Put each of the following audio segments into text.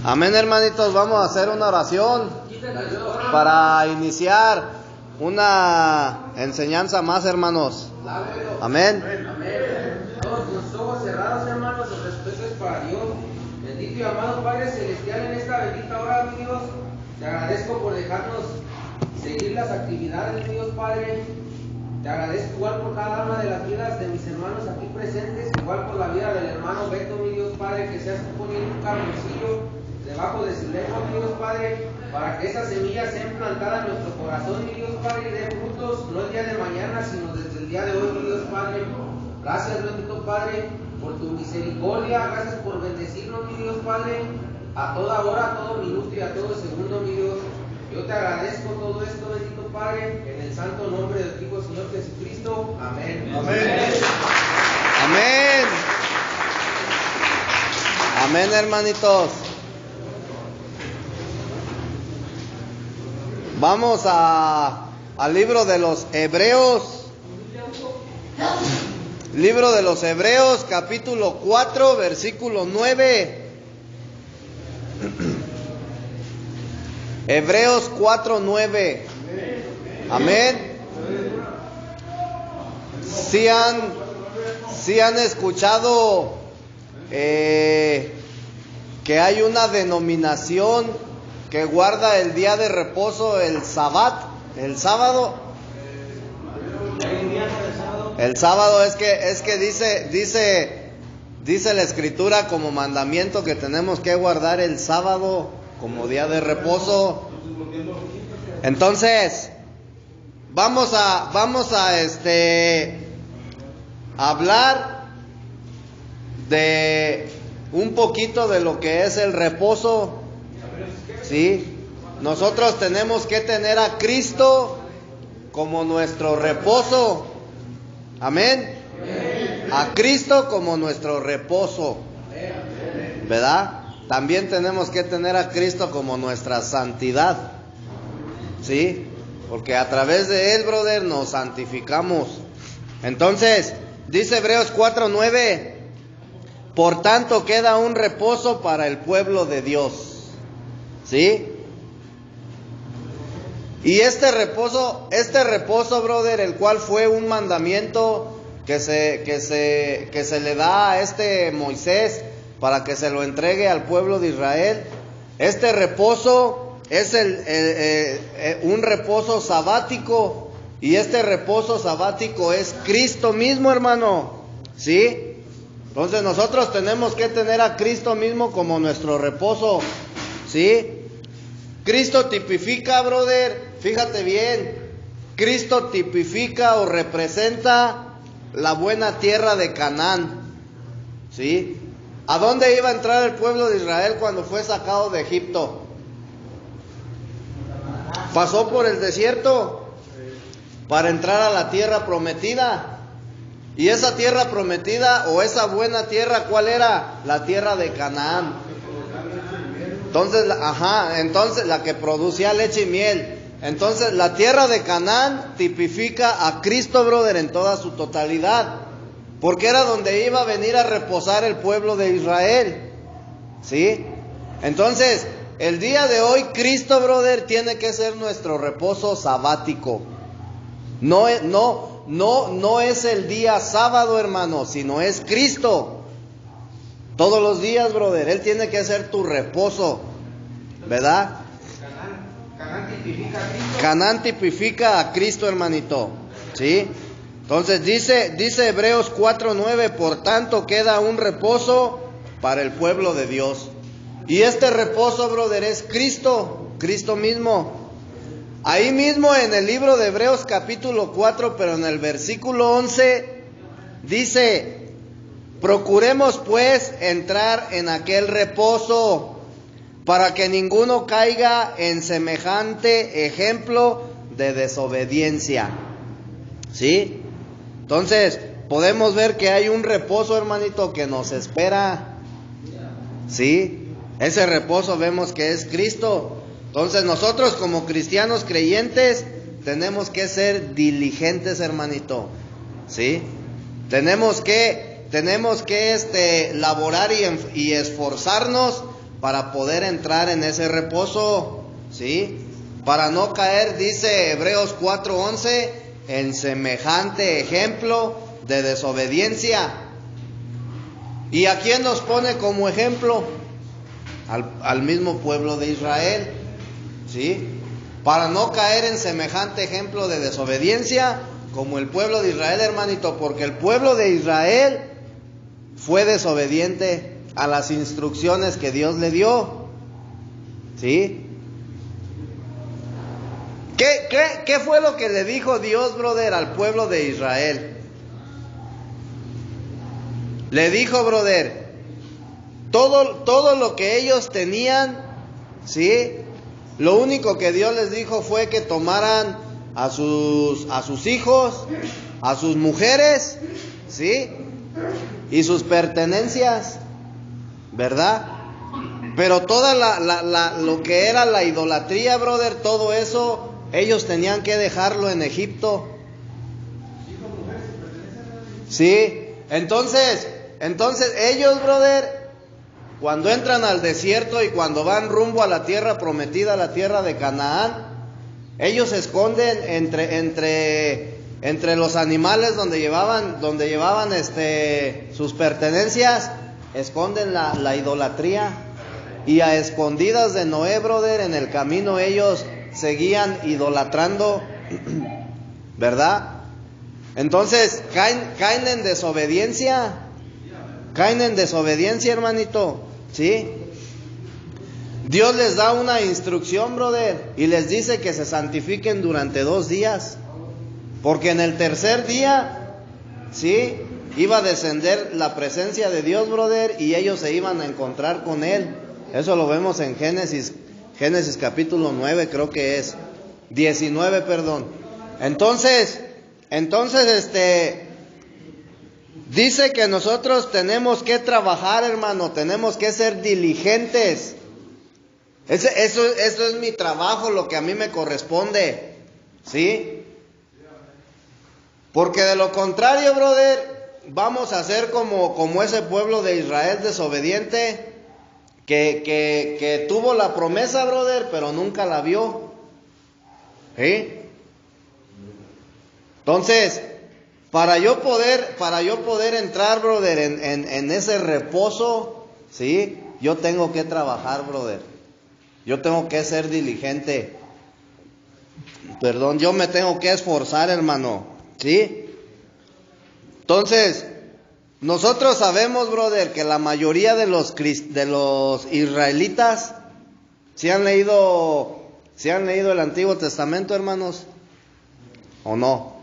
Amén, hermanitos, vamos a hacer una oración para iniciar una enseñanza más, hermanos. Amén. Todos los ojos cerrados, hermanos, el respeto es para Dios. Bendito y amado Padre Celestial, en esta bendita hora, mi Dios, te agradezco por dejarnos seguir las actividades, mi Dios Padre. Te agradezco igual por cada una de las vidas de mis hermanos aquí presentes, igual por la vida del hermano Beto, mi Dios Padre, que seas tú poniendo un carboncillo debajo de su lengua, mi Dios Padre, para que esa semilla sea implantada en nuestro corazón, mi Dios Padre, y dé frutos, no el día de mañana, sino desde el día de hoy, mi Dios Padre. Gracias, bendito Padre, por tu misericordia, gracias por bendecirnos, mi Dios Padre, a toda hora, a todo minuto y a todo segundo, mi Dios. Yo te agradezco todo esto, bendito Padre, en el santo nombre del Hijo Señor Jesucristo. Amén. Amén. Amén. Amén, hermanitos. Vamos al libro de los Hebreos. Libro de los Hebreos, capítulo 4, versículo 9. Hebreos 4:9. Amén. Si han escuchado que hay una denominación que guarda el día de reposo, el sábado. El sábado es que dice la Escritura como mandamiento que tenemos que guardar el sábado como día de reposo. Entonces, vamos a hablar de un poquito de lo que es el reposo. ¿Sí? Nosotros tenemos que tener a Cristo como nuestro reposo. Amén. A Cristo como nuestro reposo. ¿Verdad? También tenemos que tener a Cristo como nuestra santidad. ¿Sí? Porque a través de Él, brother, nos santificamos. Entonces, dice Hebreos 4:9, por tanto queda un reposo para el pueblo de Dios. ¿Sí? Y este reposo, brother, el cual fue un mandamiento que se le da a Moisés para que se lo entregue al pueblo de Israel. Este reposo es un reposo sabático, y este reposo sabático es Cristo mismo, hermano. ¿Sí? Entonces nosotros tenemos que tener a Cristo mismo como nuestro reposo. ¿Sí? Cristo tipifica, brother, fíjate bien, Cristo tipifica o representa la buena tierra de Canaán. ¿Sí? ¿A dónde iba a entrar el pueblo de Israel cuando fue sacado de Egipto? Pasó por el desierto para entrar a la tierra prometida. Y esa tierra prometida, o esa buena tierra, ¿cuál era? La tierra de Canaán. Entonces la que producía leche y miel. Entonces la tierra de Canaán tipifica a Cristo, brother, en toda su totalidad, porque era donde iba a venir a reposar el pueblo de Israel. ¿Sí? Entonces, el día de hoy Cristo, brother, tiene que ser nuestro reposo sabático. No es el día sábado, hermano, sino es Cristo. Todos los días, brother, Él tiene que ser tu reposo, ¿verdad? Canaán tipifica a Cristo, hermanito. ¿Sí? Entonces dice Hebreos 4:9, por tanto queda un reposo para el pueblo de Dios. Y este reposo, brother, es Cristo mismo. Ahí mismo en el libro de Hebreos capítulo 4, pero en el versículo 11, dice: procuremos pues entrar en aquel reposo, para que ninguno caiga en semejante ejemplo de desobediencia. ¿Sí? Entonces, podemos ver que hay un reposo, hermanito, que nos espera. ¿Sí? Ese reposo vemos que es Cristo. Entonces, nosotros como cristianos creyentes tenemos que ser diligentes, hermanito. ¿Sí? Tenemos que laborar y esforzarnos para poder entrar en ese reposo, ¿sí? Para no caer, dice Hebreos 4:11, en semejante ejemplo de desobediencia. ¿Y a quién nos pone como ejemplo? Al mismo pueblo de Israel, ¿sí? Para no caer en semejante ejemplo de desobediencia como el pueblo de Israel, hermanito, porque el pueblo de Israel fue desobediente a las instrucciones que Dios le dio, ¿sí? ¿Qué fue lo que le dijo Dios, brother, al pueblo de Israel? Le dijo, brother, todo lo que ellos tenían, ¿sí? Lo único que Dios les dijo fue que tomaran a sus hijos, a sus mujeres, ¿sí? Y sus pertenencias, ¿verdad? Pero toda lo que era la idolatría, brother, todo eso, ellos tenían que dejarlo en Egipto. Sí, entonces ellos, brother, cuando entran al desierto y cuando van rumbo a la tierra prometida, la tierra de Canaán, ellos se esconden entre los animales donde llevaban sus pertenencias, esconden la idolatría. Y a escondidas de Noé, brother, en el camino ellos seguían idolatrando, ¿verdad? Entonces caen en desobediencia. Caen en desobediencia, hermanito, ¿sí? Dios les da una instrucción, brother, y les dice que se santifiquen durante 2 días. Porque en el tercer día, ¿sí? Iba a descender la presencia de Dios, brother, y ellos se iban a encontrar con Él. Eso lo vemos en Génesis capítulo 9, creo que es 19, perdón. Entonces, dice que nosotros tenemos que trabajar, hermano, tenemos que ser diligentes. Eso es mi trabajo, lo que a mí me corresponde, ¿sí? Porque de lo contrario, brother, vamos a ser como ese pueblo de Israel desobediente, que tuvo la promesa, brother, pero nunca la vio, ¿sí? Entonces, para yo poder entrar, brother, en ese reposo, ¿sí? Yo tengo que trabajar, brother. Yo tengo que ser diligente. Yo me tengo que esforzar, hermano, ¿sí? Entonces, nosotros sabemos, brother, que la mayoría de los israelitas, ¿sí han leído el Antiguo Testamento, hermanos? ¿O no?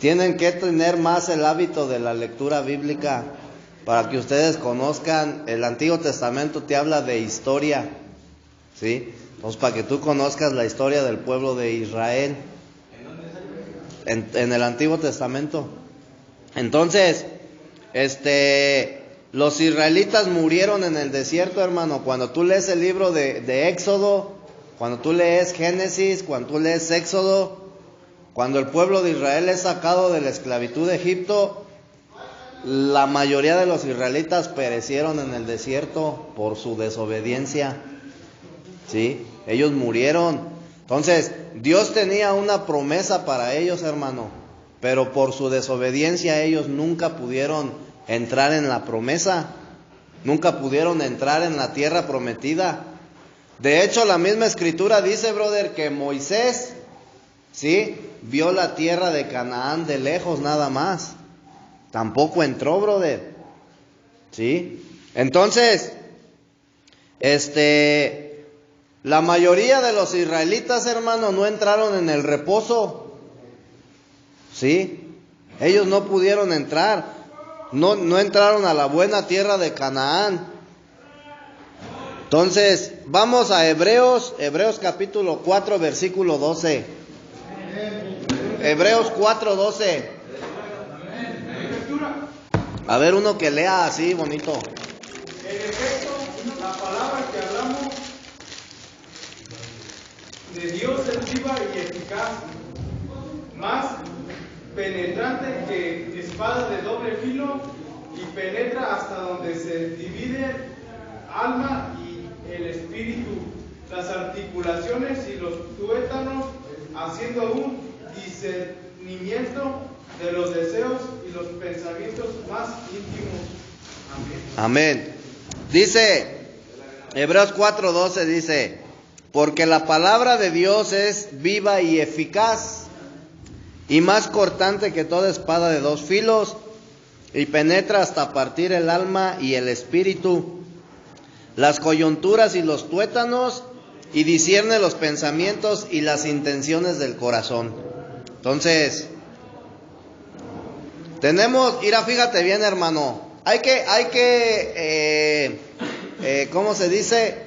Tienen que tener más el hábito de la lectura bíblica para que ustedes conozcan. El Antiguo Testamento te habla de historia, ¿sí? Entonces, para que tú conozcas la historia del pueblo de Israel en el Antiguo Testamento. Entonces, los israelitas murieron en el desierto, hermano. Cuando tú lees el libro de Éxodo, cuando tú lees Génesis, cuando tú lees Éxodo, cuando el pueblo de Israel es sacado de la esclavitud de Egipto, la mayoría de los israelitas perecieron en el desierto por su desobediencia, ¿sí? Ellos murieron. Entonces, Dios tenía una promesa para ellos, hermano, pero por su desobediencia ellos nunca pudieron entrar en la promesa, nunca pudieron entrar en la tierra prometida. De hecho, la misma escritura dice, brother, que Moisés, ¿sí?, vio la tierra de Canaán de lejos nada más. Tampoco entró, brother, ¿sí? Entonces, la mayoría de los israelitas, hermano, no entraron en el reposo, ¿sí? Ellos no pudieron entrar, no entraron a la buena tierra de Canaán. Entonces, vamos a Hebreos capítulo 4, versículo 12. Hebreos 4:12. A ver, uno que lea así, bonito. En efecto, la palabra que hablamos de Dios es viva y eficaz, más penetrante que espada de doble filo, y penetra hasta donde se dividen alma las articulaciones y los tuétanos, haciendo un discernimiento de los deseos y los pensamientos más íntimos. Amén. Amén. Dice, Hebreos 4:12 dice, porque la palabra de Dios es viva y eficaz, y más cortante que toda espada de dos filos, y penetra hasta partir el alma y el espíritu, las coyunturas y los tuétanos, y discierne los pensamientos y las intenciones del corazón. Entonces, fíjate bien, hermano, hay que ¿cómo se dice?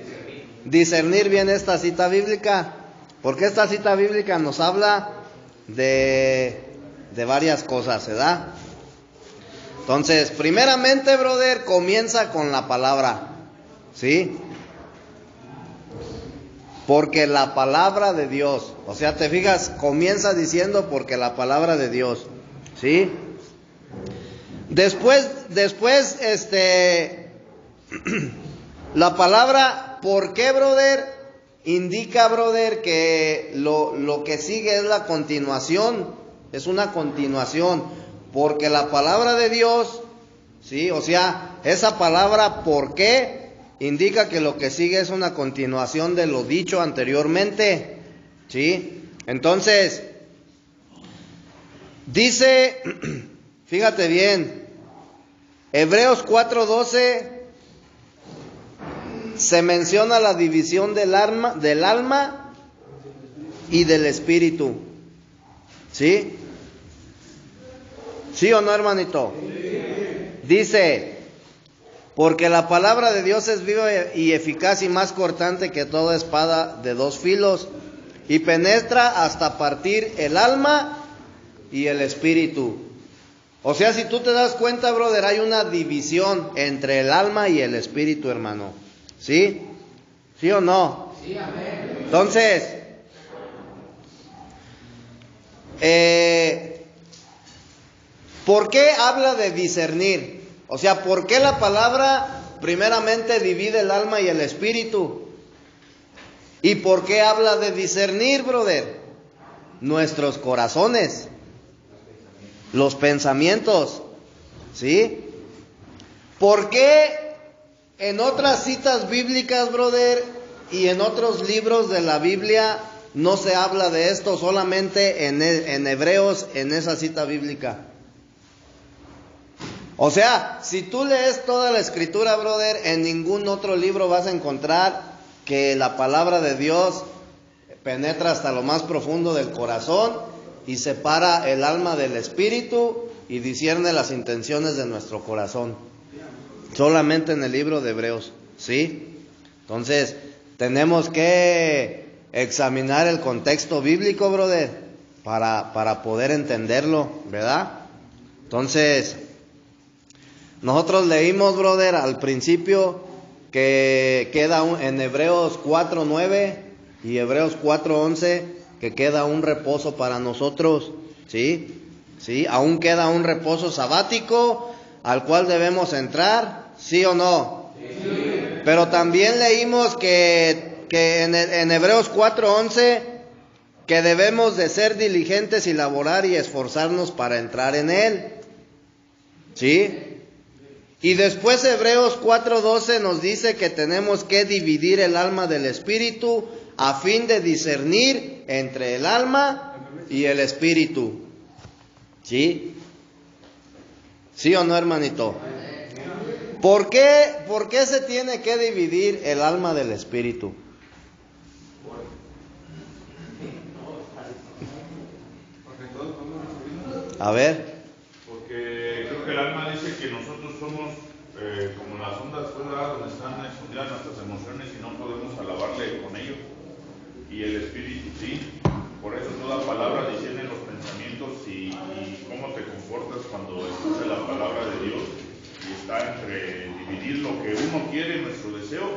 Discernir bien esta cita bíblica, porque esta cita bíblica nos habla de varias cosas, ¿verdad? Entonces, primeramente, brother, comienza con la palabra, ¿sí? Porque la palabra de Dios, o sea, te fijas, comienza diciendo porque la palabra de Dios, ¿sí? Después, la palabra, ¿por qué, brother? Indica, brother, que lo que sigue es la continuación, es una continuación. Porque la palabra de Dios, ¿sí? O sea, esa palabra ¿por qué? Indica que lo que sigue es una continuación de lo dicho anteriormente, ¿sí? Entonces, dice, fíjate bien, Hebreos 4:12, se menciona la división del alma y del espíritu, ¿sí? ¿Sí o no, hermanito? Sí. Dice, porque la palabra de Dios es viva y eficaz y más cortante que toda espada de dos filos, y penetra hasta partir el alma y el espíritu. O sea, si tú te das cuenta, brother, hay una división entre el alma y el espíritu, hermano. ¿Sí? ¿Sí o no? Sí, amén. Entonces, ¿por qué habla de discernir? O sea, ¿por qué la palabra primeramente divide el alma y el espíritu? ¿Y por qué habla de discernir, brother? Nuestros corazones, los pensamientos, ¿sí? ¿Por qué en otras citas bíblicas, brother, y en otros libros de la Biblia no se habla de esto, solamente en Hebreos, en esa cita bíblica? O sea, si tú lees toda la escritura, brother, en ningún otro libro vas a encontrar que la palabra de Dios penetra hasta lo más profundo del corazón y separa el alma del espíritu y discierne las intenciones de nuestro corazón. Solamente en el libro de Hebreos, ¿sí? Entonces, tenemos que examinar el contexto bíblico, brother, para poder entenderlo, ¿verdad? Entonces, nosotros leímos, brother, al principio que queda en Hebreos 4:9 y Hebreos 4:11 que queda un reposo para nosotros, ¿sí? ¿Sí? Aún queda un reposo sabático al cual debemos entrar, ¿sí o no? Sí. Pero también leímos que en Hebreos 4:11 que debemos de ser diligentes y laborar y esforzarnos para entrar en él, ¿sí? Y después Hebreos 4:12 nos dice que tenemos que dividir el alma del espíritu a fin de discernir entre el alma y el espíritu. ¿Sí? ¿Sí o no, hermanito? ¿Por qué se tiene que dividir el alma del espíritu? A ver. Porque creo que el alma dice que nosotros somos como las ondas fuera donde están escondidas nuestras emociones y no podemos alabarle con ello. Y el espíritu sí. Por eso toda palabra discierne los pensamientos y cómo te comportas cuando escuchas la palabra de Dios. Y está entre dividir lo que uno quiere, nuestro deseo,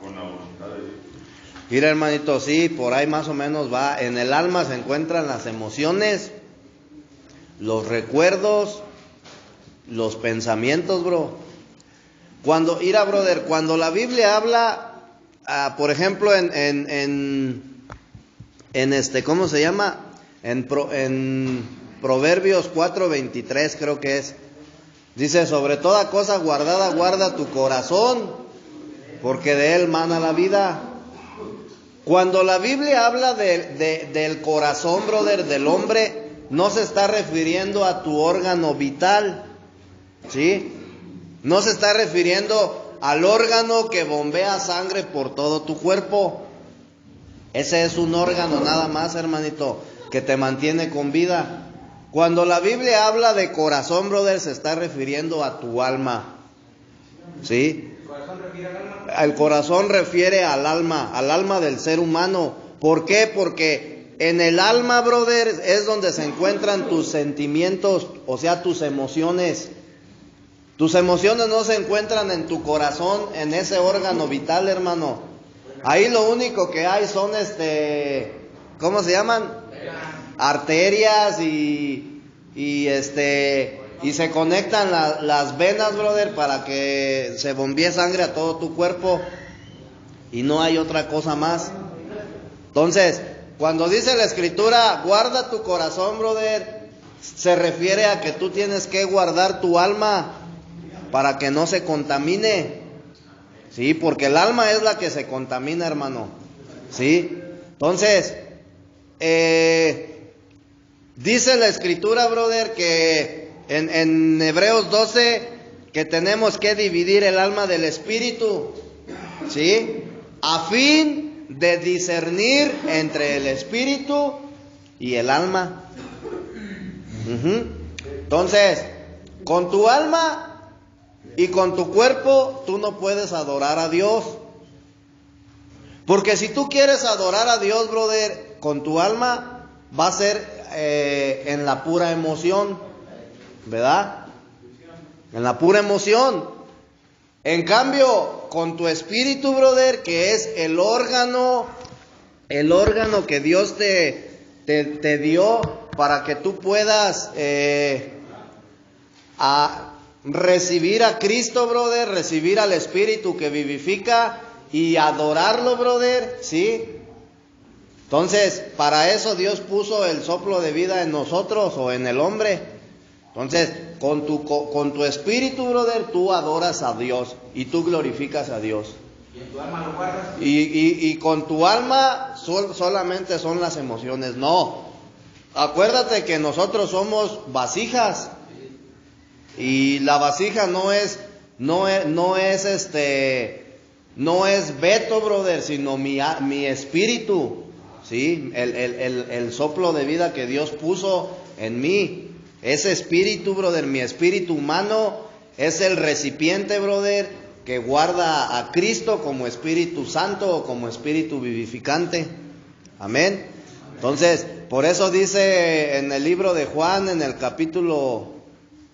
con la voluntad de Dios. Mira, hermanito, sí, por ahí más o menos va. En el alma se encuentran las emociones, los recuerdos, los pensamientos, bro. Cuando la Biblia habla por ejemplo, ¿cómo se llama? En Proverbios 4:23 creo que es. Dice, sobre toda cosa guardada, guarda tu corazón, porque de él mana la vida. Cuando la Biblia habla del corazón, brother, del hombre, no se está refiriendo a tu órgano vital, ¿sí? No se está refiriendo al órgano que bombea sangre por todo tu cuerpo. Ese es un órgano nada más, hermanito, que te mantiene con vida. Cuando la Biblia habla de corazón, brother, se está refiriendo a tu alma, ¿sí? El corazón refiere al alma del ser humano. ¿Por qué? Porque en el alma, brother, es donde se encuentran tus sentimientos, o sea, tus emociones. Tus emociones no se encuentran en tu corazón, en ese órgano vital, hermano. Ahí lo único que hay son ¿cómo se llaman? Arterias y se conectan las venas, brother, para que se bombee sangre a todo tu cuerpo, y no hay otra cosa más. Entonces, cuando dice la Escritura, guarda tu corazón, brother, se refiere a que tú tienes que guardar tu alma para que no se contamine, ¿sí? Porque el alma es la que se contamina, hermano, ¿sí? Entonces, dice la Escritura, brother, que en Hebreos 12, que tenemos que dividir el alma del espíritu, ¿sí? A fin de discernir entre el espíritu y el alma. Entonces, con tu alma y con tu cuerpo, tú no puedes adorar a Dios. Porque si tú quieres adorar a Dios, brother, con tu alma, va a ser en la pura emoción, ¿verdad? En la pura emoción. En cambio, con tu espíritu, brother, que es el órgano que Dios te dio para que tú puedas recibir a Cristo, brother, recibir al Espíritu que vivifica y adorarlo, brother, ¿sí? Entonces, para eso Dios puso el soplo de vida en nosotros o en el hombre. Entonces, con tu espíritu, brother, tú adoras a Dios y tú glorificas a Dios. ¿Y en tu alma lo guardas? Y con tu alma solamente son las emociones. No, acuérdate que nosotros somos vasijas. Y la vasija no es Beto, brother, sino mi espíritu, ¿sí? El soplo de vida que Dios puso en mí. Ese espíritu, brother, mi espíritu humano, es el recipiente, brother, que guarda a Cristo como Espíritu Santo o como Espíritu vivificante. Amén. Entonces, por eso dice en el libro de Juan, en el capítulo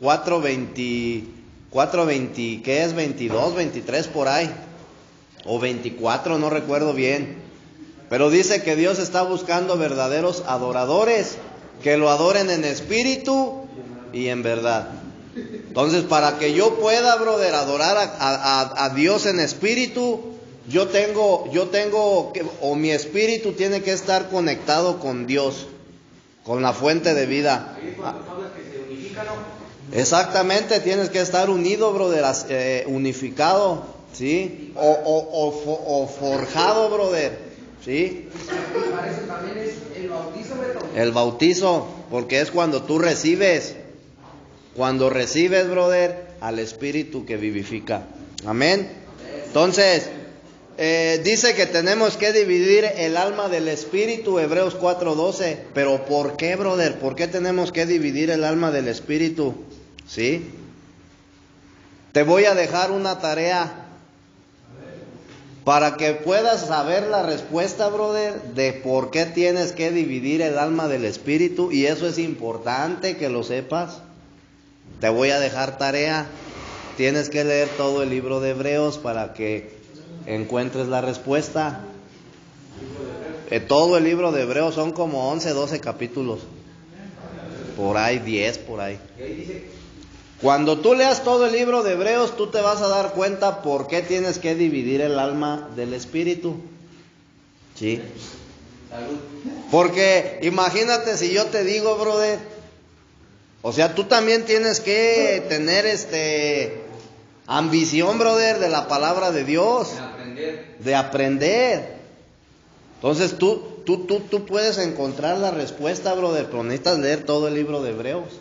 4:20, ¿qué es? 22, 23 por ahí, o 24, no recuerdo bien. Pero dice que Dios está buscando verdaderos adoradores, que lo adoren en espíritu y en verdad. Entonces, para que yo pueda, brother, adorar a Dios en espíritu, yo tengo o mi espíritu tiene que estar conectado con Dios, con la fuente de vida. Exactamente, tienes que estar unido, brother, unificado, ¿sí? O forjado, brother, ¿sí? Para eso también es el bautizo, Beto. El bautizo, porque es cuando tú recibes, brother, al Espíritu que vivifica. Amén. Entonces, dice que tenemos que dividir el alma del espíritu, Hebreos 4:12. Pero ¿por qué, brother? ¿Por qué tenemos que dividir el alma del espíritu? ¿Sí? Te voy a dejar una tarea para que puedas saber la respuesta, brother, de por qué tienes que dividir el alma del espíritu. Y eso es importante que lo sepas. Te voy a dejar tarea. Tienes que leer todo el libro de Hebreos para que encuentres la respuesta. Todo el libro de Hebreos son como 11, 12 capítulos. Por ahí, 10, por ahí. Y ahí dice, Cuando tú leas todo el libro de Hebreos, tú te vas a dar cuenta por qué tienes que dividir el alma del espíritu. ¿Sí? Porque imagínate si yo te digo, brother, o sea, tú también tienes que tener ambición, brother, de la palabra de Dios, de aprender. Entonces tú puedes encontrar la respuesta, brother, pero necesitas leer todo el libro de Hebreos.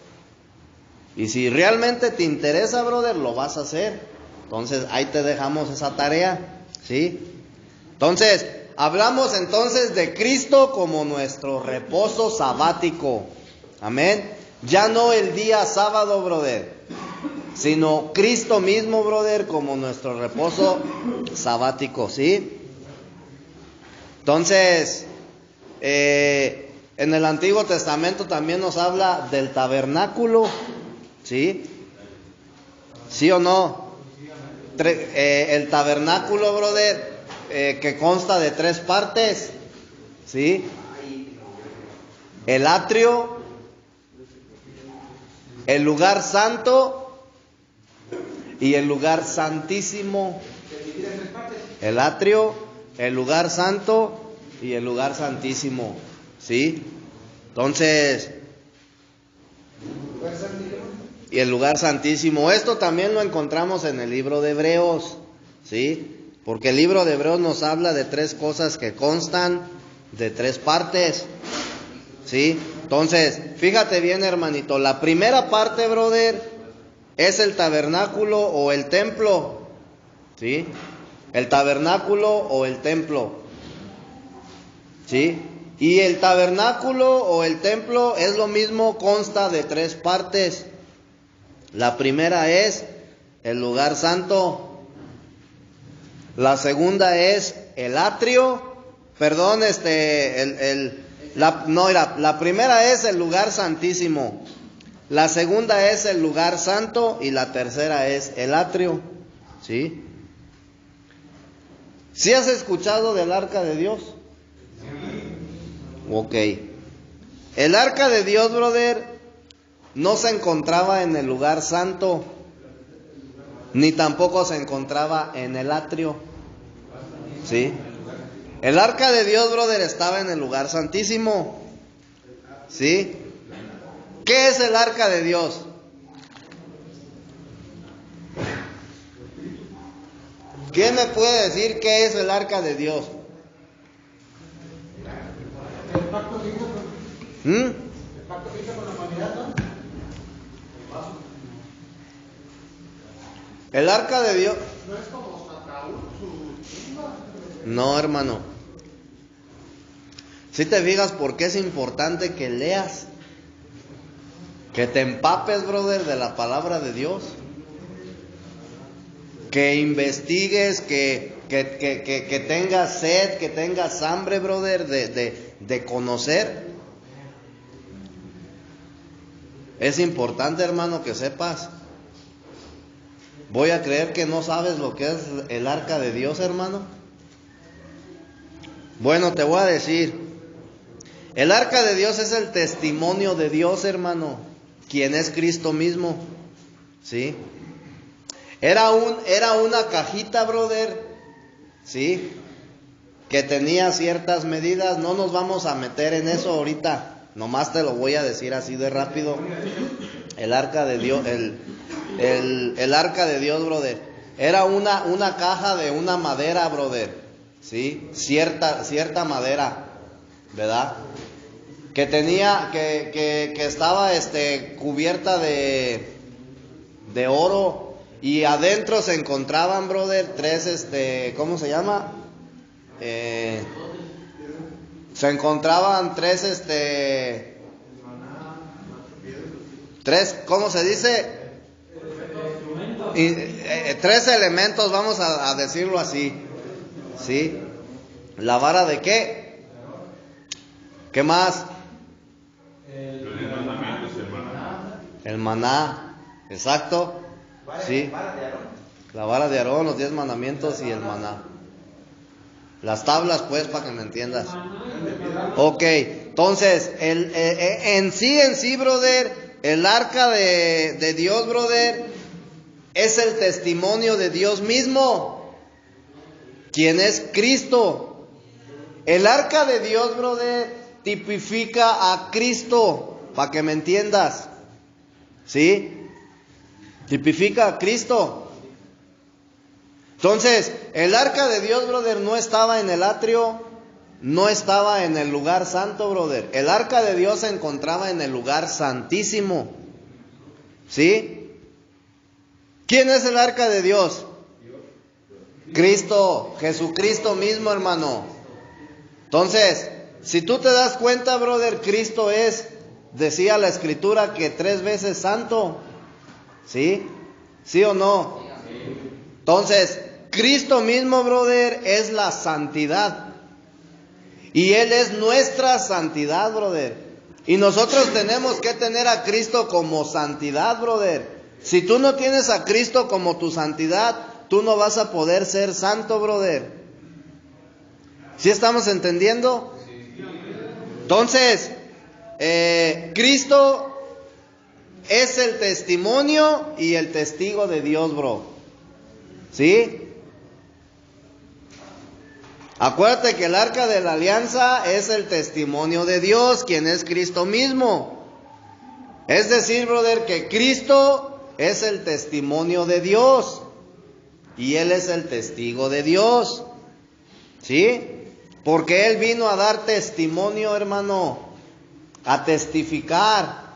Y si realmente te interesa, brother, lo vas a hacer. Entonces ahí te dejamos esa tarea, ¿sí? Entonces, hablamos entonces de Cristo como nuestro reposo sabático. Amén. Ya no el día sábado, brother, sino Cristo mismo, brother, como nuestro reposo sabático, ¿sí? Entonces, en el Antiguo Testamento también nos habla del tabernáculo, ¿sí? ¿Sí o no? El tabernáculo, brother, que consta de 3 partes, ¿sí? El atrio, el lugar santo y el lugar santísimo. El atrio, el lugar santo y el lugar santísimo, ¿sí? Entonces, y el lugar santísimo, esto también lo encontramos en el libro de Hebreos, ¿sí? Porque el libro de Hebreos nos habla de 3 cosas que constan de 3 partes, ¿sí? Entonces, fíjate bien, hermanito, la primera parte, brother, es el tabernáculo o el templo, ¿sí? El tabernáculo o el templo, ¿sí? Y el tabernáculo o el templo es lo mismo, consta de 3 partes. La primera es el lugar santo. La segunda es el atrio. Perdón, la primera es el lugar santísimo. La segunda es el lugar santo y la tercera es el atrio, ¿sí? ¿Sí has escuchado del arca de Dios? Ok. El arca de Dios, brother, no se encontraba en el lugar santo, ni tampoco se encontraba en el atrio, ¿sí? El arca de Dios, brother, estaba en el lugar santísimo, ¿sí? ¿Qué es el arca de Dios? ¿Quién me puede decir qué es el arca de Dios? El pacto que hizo con la humanidad, ¿no? El arca de Dios. No es como Saúl, su... No, hermano. Si te fijas por qué es importante que leas, que te empapes, brother, de la palabra de Dios, que investigues, que tengas sed, que tengas hambre, brother, de conocer. Es importante, hermano, que sepas. Voy a creer que no sabes lo que es el arca de Dios, hermano. Bueno, te voy a decir. El arca de Dios es el testimonio de Dios, hermano, quien es Cristo mismo, ¿sí? Era una cajita, brother, ¿sí? Que tenía ciertas medidas. No nos vamos a meter en eso ahorita. Nomás te lo voy a decir así de rápido. El arca de Dios, el arca de Dios, brother, era una caja de una madera, brother, ¿sí? Cierta madera, ¿verdad? Que tenía, que estaba cubierta de oro. Y adentro se encontraban, brother, 3, ¿cómo se llama? Se encontraban 3, 3, ¿cómo se dice? 3 elementos, vamos a decirlo así, ¿sí? ¿La vara de qué? ¿Qué más? El maná, exacto. Sí, la vara de Aarón, los 10 mandamientos y el maná. Las tablas, pues, para que me entiendas. Ok, entonces, en sí, brother, el arca de Dios, brother, es el testimonio de Dios mismo, quien es Cristo. El arca de Dios, brother, tipifica a Cristo, para que me entiendas, ¿sí? Tipifica a Cristo. Entonces, el arca de Dios, brother, no estaba en el atrio, no estaba en el lugar santo, brother. El arca de Dios se encontraba en el lugar santísimo, ¿sí? ¿Quién es el arca de Dios? Cristo, Jesucristo mismo, hermano. Entonces, si tú te das cuenta, brother, Cristo es, decía la Escritura, que 3 veces santo, ¿sí? ¿Sí o no? Entonces, Cristo mismo, brother, es la santidad. Y Él es nuestra santidad, brother. Y nosotros tenemos que tener a Cristo como santidad, brother. Si tú no tienes a Cristo como tu santidad, tú no vas a poder ser santo, brother. ¿Sí estamos entendiendo? Entonces, Cristo es el testimonio y el testigo de Dios, bro. ¿Sí? Acuérdate que el arca de la alianza es el testimonio de Dios, quien es Cristo mismo. Es decir, brother, que Cristo es el testimonio de Dios y Él es el testigo de Dios. ¿Sí? Porque Él vino a dar testimonio, hermano, a testificar.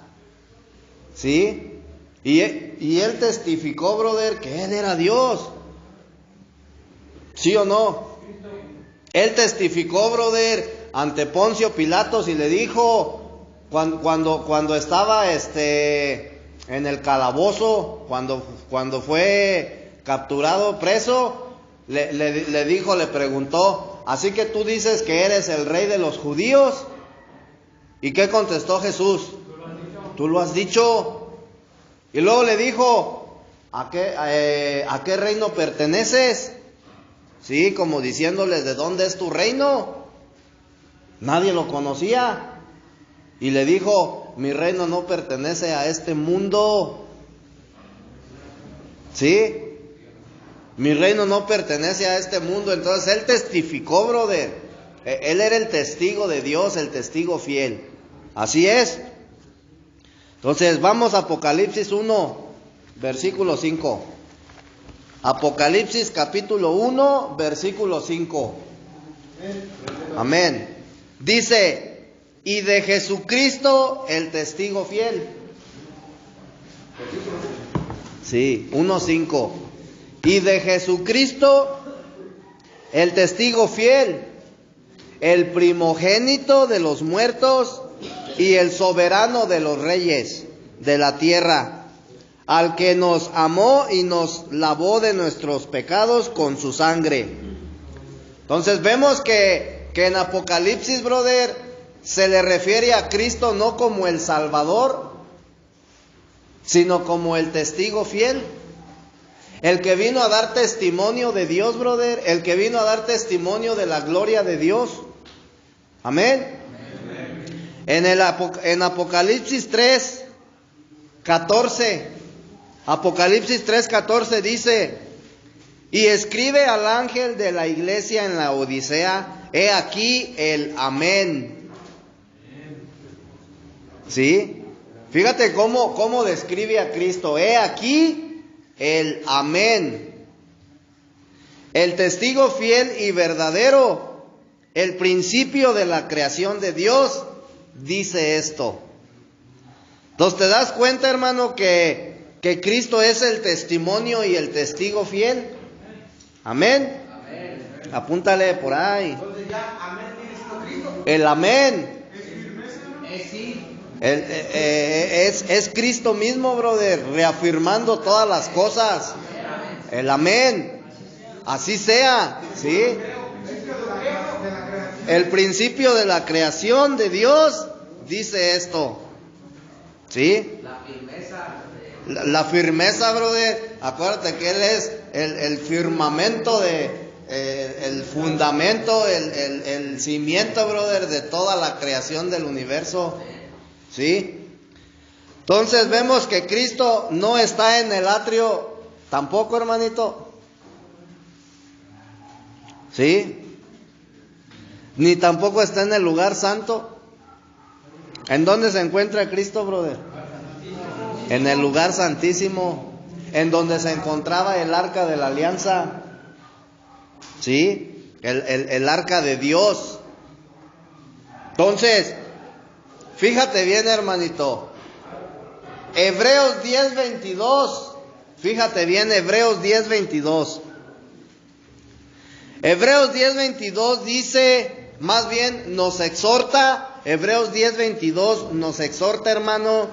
¿Sí? Y Él testificó, brother, que Él era Dios. ¿Sí o no? Él testificó, brother, ante Poncio Pilatos y le dijo, cuando estaba en el calabozo, cuando fue capturado, preso, le dijo, le preguntó, ¿así que tú dices que eres el rey de los judíos? ¿Y qué contestó Jesús? Tú lo has dicho. Y luego le dijo, ¿a qué reino perteneces? Sí, como diciéndoles, ¿de dónde es tu reino? Nadie lo conocía. Y le dijo, mi reino no pertenece a este mundo. ¿Sí? Mi reino no pertenece a este mundo. Entonces Él testificó, brother. Él era el testigo de Dios, el testigo fiel. Así es. Entonces vamos a Apocalipsis 1, versículo 5. Apocalipsis capítulo 1, versículo 5. Amén. Dice, y de Jesucristo el testigo fiel. Sí, 1:5. Y de Jesucristo el testigo fiel, el primogénito de los muertos y el soberano de los reyes de la tierra, al que nos amó y nos lavó de nuestros pecados con su sangre. Entonces vemos que en Apocalipsis, brother, se le refiere a Cristo no como el Salvador, sino como el testigo fiel. El que vino a dar testimonio de Dios, brother. El que vino a dar testimonio de la gloria de Dios. Amén. En Apocalipsis 3:14. Apocalipsis 3:14 dice, y escribe al ángel de la iglesia en la Odisea, he aquí el amén. ¿Sí? Fíjate cómo describe a Cristo, he aquí el amén. El testigo fiel y verdadero, el principio de la creación de Dios, dice esto. Entonces, ¿te das cuenta, hermano, que Cristo es el testimonio y el testigo fiel? Amén. Amén. Apúntale por ahí. Entonces ya, amén, viene siendo Cristo. El amén. Es Cristo mismo, brother, reafirmando todas las cosas. El amén. Así sea, ¿sí? El principio de la creación de Dios dice esto. ¿Sí? La firmeza, brother. Acuérdate que Él es el firmamento el fundamento, el cimiento, brother, de toda la creación del universo. ¿Sí? Entonces vemos que Cristo no está en el atrio tampoco, hermanito. ¿Sí? Ni tampoco está en el lugar santo. ¿En dónde se encuentra Cristo, brother? En el lugar santísimo, en donde se encontraba el arca de la alianza. ¿Sí? El arca de Dios. Entonces, fíjate bien, hermanito. Hebreos 10:22. Fíjate bien, Hebreos 10:22. Hebreos 10:22 dice, más bien nos exhorta, Hebreos 10:22 nos exhorta, hermano,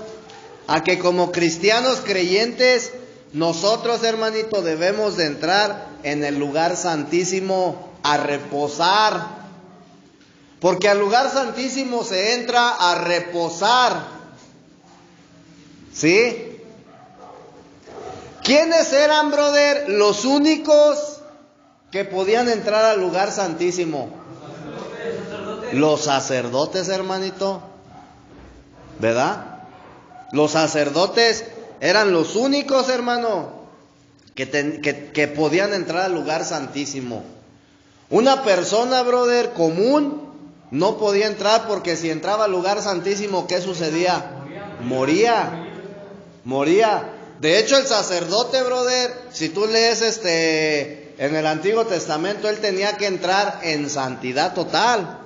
a que como cristianos creyentes, nosotros, hermanito, debemos de entrar en el lugar santísimo a reposar. Porque al lugar santísimo se entra a reposar. ¿Sí? ¿Quiénes eran, brother, los únicos que podían entrar al lugar santísimo? Los sacerdotes, hermanito. ¿Verdad? Los sacerdotes eran los únicos, hermano, que podían entrar al lugar santísimo. Una persona, brother, común no podía entrar, porque si entraba al lugar santísimo, ¿qué sucedía? Moría. De hecho, el sacerdote, brother, si tú lees en el Antiguo Testamento, él tenía que entrar en santidad total.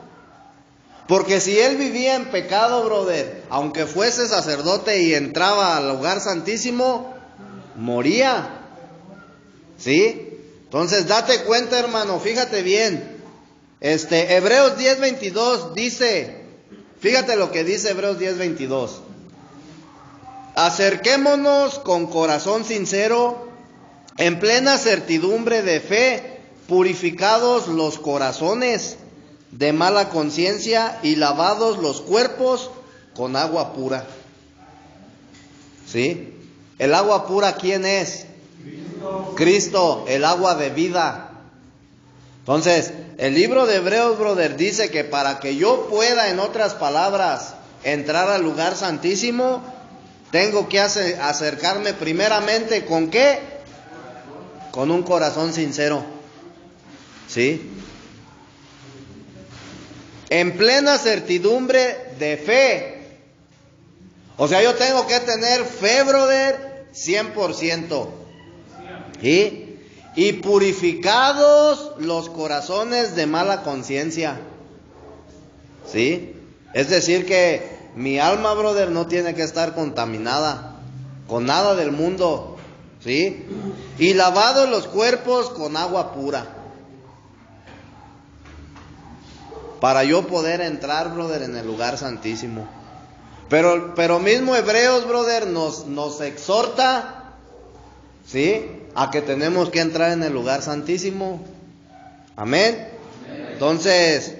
Porque si él vivía en pecado, brother, aunque fuese sacerdote y entraba al lugar santísimo, moría. ¿Sí? Entonces, date cuenta, hermano, fíjate bien. Hebreos 10:22 dice, fíjate lo que dice Hebreos 10:22. Acerquémonos con corazón sincero, en plena certidumbre de fe, purificados los corazones de mala conciencia y lavados los cuerpos con agua pura. ¿Sí? ¿El agua pura quién es? Cristo, el agua de vida. Entonces, el libro de Hebreos, brother, dice que para que yo pueda, en otras palabras, entrar al lugar santísimo, tengo que acercarme primeramente, ¿con qué? Con un corazón sincero. ¿Sí? En plena certidumbre de fe. O sea, yo tengo que tener fe, brother, 100%. ¿Sí? Y purificados los corazones de mala conciencia. ¿Sí? Es decir que mi alma, brother, no tiene que estar contaminada con nada del mundo. ¿Sí? Y lavados los cuerpos con agua pura. Para yo poder entrar, brother, en el lugar santísimo. Pero mismo Hebreos, brother, nos exhorta, ¿sí?, a que tenemos que entrar en el lugar santísimo. Amén. Entonces,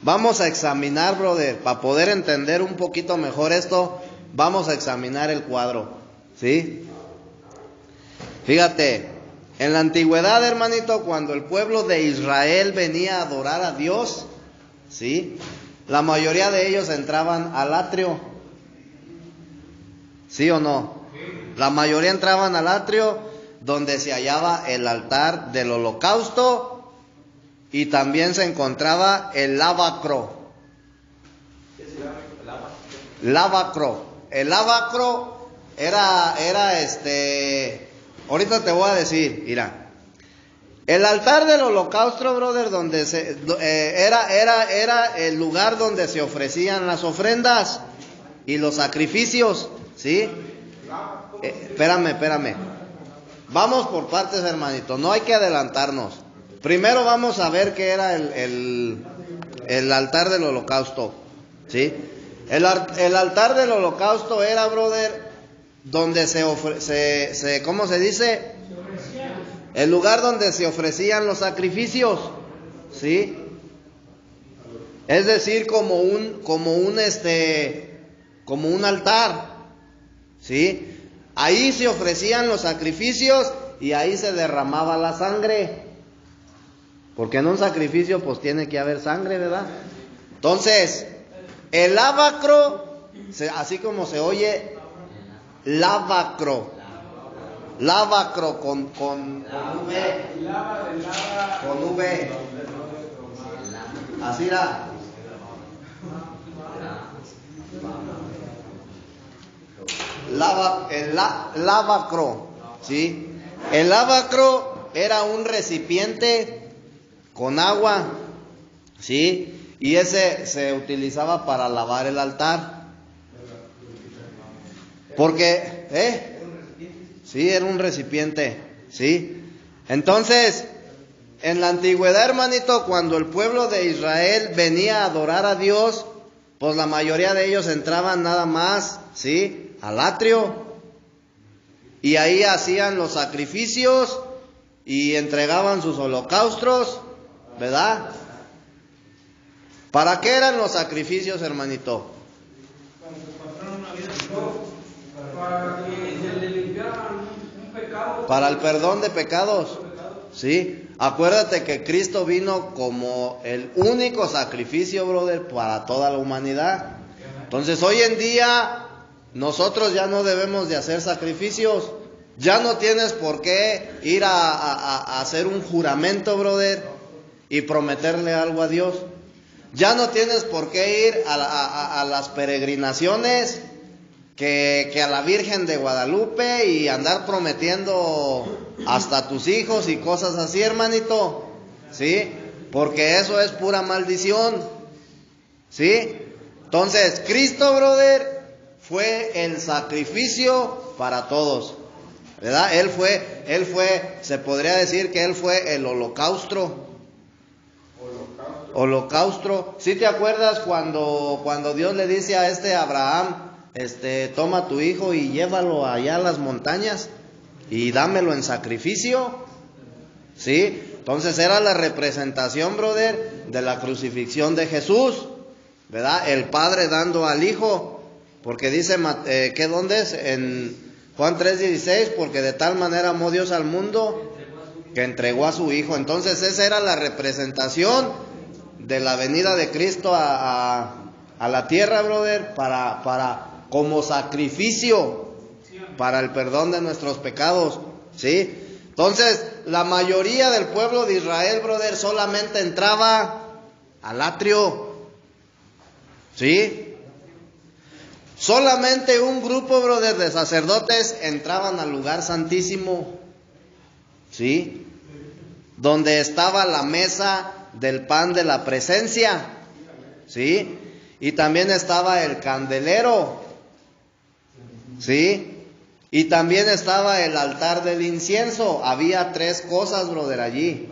vamos a examinar, brother, para poder entender un poquito mejor esto, vamos a examinar el cuadro, ¿sí? Fíjate, en la antigüedad, hermanito, cuando el pueblo de Israel venía a adorar a Dios, ¿sí?, la mayoría de ellos entraban al atrio. ¿Sí o no? La mayoría entraban al atrio, donde se hallaba el altar del holocausto, y también se encontraba el lavacro. ¿Qué es el Lavacro. El lavacro era ahorita te voy a decir, mira. El altar del holocausto, brother, donde era el lugar donde se ofrecían las ofrendas y los sacrificios, ¿sí? Espérame. Vamos por partes, hermanito, no hay que adelantarnos. Primero vamos a ver qué era el altar del holocausto, ¿sí? El altar del holocausto era, brother, donde ¿cómo se dice? El lugar donde se ofrecían los sacrificios, ¿sí? Es decir, como un altar, ¿sí? Ahí se ofrecían los sacrificios y ahí se derramaba la sangre. Porque en un sacrificio pues tiene que haber sangre, ¿verdad? Entonces, el lavacro así como se oye, lavacro. Lavacro con V. Con V. Así era. Lavacro, ¿sí? El lavacro era un recipiente con agua, ¿sí? Y ese se utilizaba para lavar el altar. Porque, sí, era un recipiente, ¿sí? Entonces, en la antigüedad, hermanito, cuando el pueblo de Israel venía a adorar a Dios, pues la mayoría de ellos entraban nada más, ¿sí?, al atrio, y ahí hacían los sacrificios y entregaban sus holocaustos, ¿verdad? ¿Para qué eran los sacrificios, hermanito? Para que se le limpiaran un pecado. Para el perdón de pecados, ¿sí? Acuérdate que Cristo vino como el único sacrificio, brother, para toda la humanidad. Entonces, hoy en día, nosotros ya no debemos de hacer sacrificios. Ya no tienes por qué ir a hacer un juramento, brother, y prometerle algo a Dios. Ya no tienes por qué ir a las peregrinaciones que a la Virgen de Guadalupe y andar prometiendo hasta tus hijos y cosas así, hermanito, ¿sí? Porque eso es pura maldición, ¿sí? Entonces, Cristo, brother, fue el sacrificio para todos, ¿verdad? Él fue, se podría decir que Él fue el holocausto. ¿Sí te acuerdas cuando Dios le dice a Abraham, toma a tu hijo y llévalo allá a las montañas y dámelo en sacrificio? ¿Sí? Entonces era la representación, brother, de la crucifixión de Jesús, ¿verdad? El Padre dando al Hijo, porque dice, ¿dónde es? En Juan 3:16, porque de tal manera amó Dios al mundo que entregó a su Hijo. Entonces esa era la representación de la venida de Cristo a la tierra, brother, como sacrificio para el perdón de nuestros pecados, ¿sí? Entonces, la mayoría del pueblo de Israel, brother, solamente entraba al atrio, ¿sí? Solamente un grupo, brother, de sacerdotes entraban al lugar santísimo, ¿sí? Donde estaba la mesa del pan de la presencia, ¿sí? Y también estaba el candelero, ¿sí? Y también estaba el altar del incienso. Había 3 cosas, brother, allí.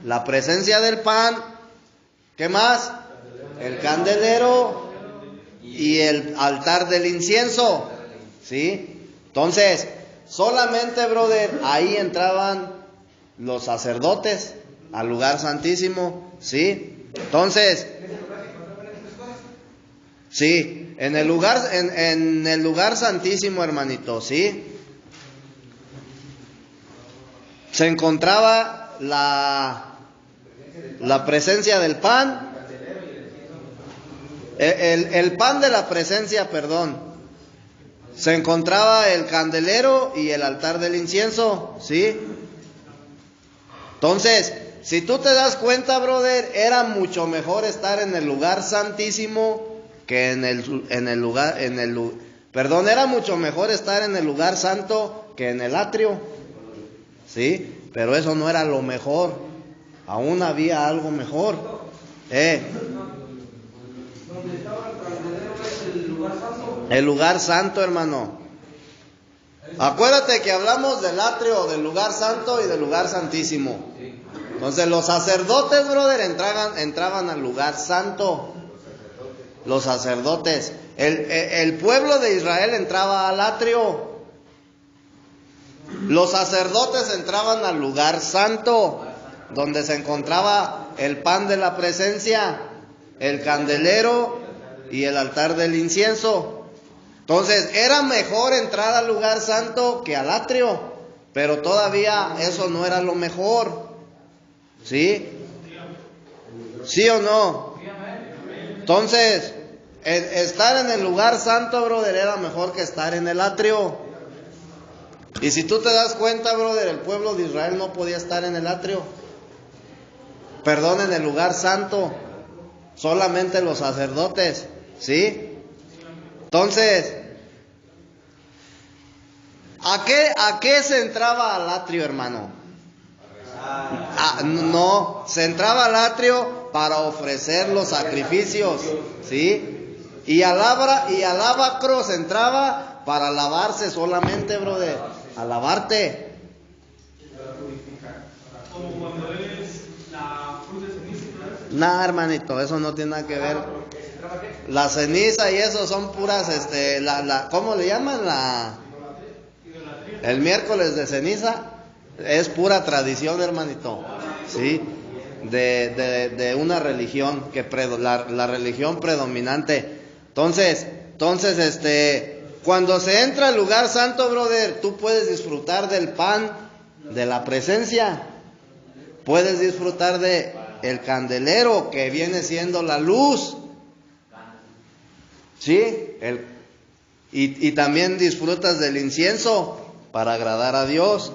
La presencia del pan, ¿qué más? El candelero y el altar del incienso, ¿sí? Entonces, solamente, brother, ahí entraban los sacerdotes al lugar santísimo, ¿sí? Entonces, sí, en el lugar santísimo, hermanito, ¿sí? Se encontraba la presencia del pan, el pan de la presencia, perdón. Se encontraba el candelero y el altar del incienso, ¿sí? Entonces, si tú te das cuenta, brother, era mucho mejor estar en el lugar santísimo que era mucho mejor estar en el lugar santo que en el atrio, ¿sí? Pero eso no era lo mejor, aún había algo mejor, ¿Dónde estaba el candelero es el lugar santo? El lugar santo, hermano. Acuérdate que hablamos del atrio, del lugar santo y del lugar santísimo. Entonces los sacerdotes, brother, entraban al lugar santo. Los sacerdotes. El pueblo de Israel entraba al atrio. Los sacerdotes entraban al lugar santo, donde se encontraba el pan de la presencia, el candelero y el altar del incienso. Entonces, era mejor entrar al lugar santo que al atrio, pero todavía eso no era lo mejor. ¿Sí? ¿Sí o no? Entonces, estar en el lugar santo, brother, era mejor que estar en el atrio. Y si tú te das cuenta, brother, el pueblo de Israel no podía estar en el atrio. Perdón, en el lugar santo. Solamente los sacerdotes, ¿sí? Entonces, ¿a qué se entraba al atrio, hermano? No, se entraba al atrio para ofrecer los sacrificios, ¿sí? Y al lavacro se entraba para lavarse solamente, brother, a lavarte. Como cuando es la cruz de ceniza. Nah, hermanito, eso no tiene nada que ver. La ceniza y eso son puras, ¿cómo le llaman? El miércoles de ceniza es pura tradición, hermanito, ¿sí? De una religión la religión predominante. Entonces, cuando se entra al lugar santo, brother, tú puedes disfrutar del pan de la presencia. Puedes disfrutar de el candelero, que viene siendo la luz, ¿sí? Y también disfrutas del incienso para agradar a Dios.